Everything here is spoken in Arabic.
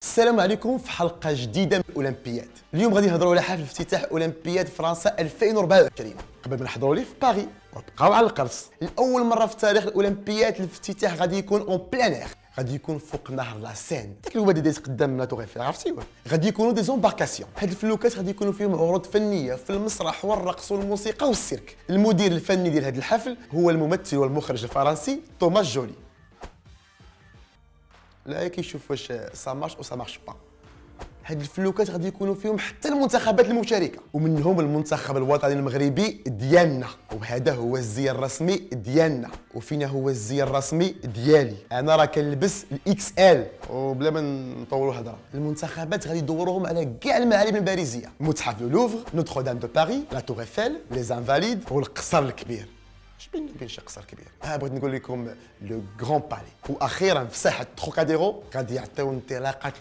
السلام عليكم في حلقة جديدة من الأولمبياد. اليوم غادي نهضروا على حفل افتتاح أولمبياد فرنسا 2024. قبل ما نحضروا ليه في باريس ونبقاو على القرص. لأول مرة في تاريخ الأولمبياد الافتتاح غادي يكون اون بلان اير، غادي يكون فوق نهر لا سين، داك الوادي دايز قدام لا تور ايفل، عرفتي؟ غادي يكونوا دي زومباركاسيون. هاد الفلوكات غادي يكونوا فيهم عروض فنية في المسرح والرقص والموسيقى والسيرك. المدير الفني ديال هاد الحفل هو الممثل والمخرج الفرنسي توماس جولي. لا كيشوف واش سا مارش او سا مارش با. هاد الفلوكات غادي يكونوا فيهم حتى المنتخبات المشاركه، ومنهم المنتخب الوطني المغربي ديالنا، وهذا هو الزي الرسمي ديالنا. وفينا هو الزي الرسمي ديالي؟ انا راه كنلبس الاكس ال. وبلا ما نطولوا الهضره، المنتخبات غادي يدوروهم على كاع المعالم الباريزيه: متحف لوفر، نوتر دام دو باري، لا تور ايفل، لي زانفاليد والقصر الكبير. اش بين شي قصر كبير؟ بغيت نقول لكم لو غران بالي. واخيرا في ساحه تروكاديرو غادي يعطيو انطلاقه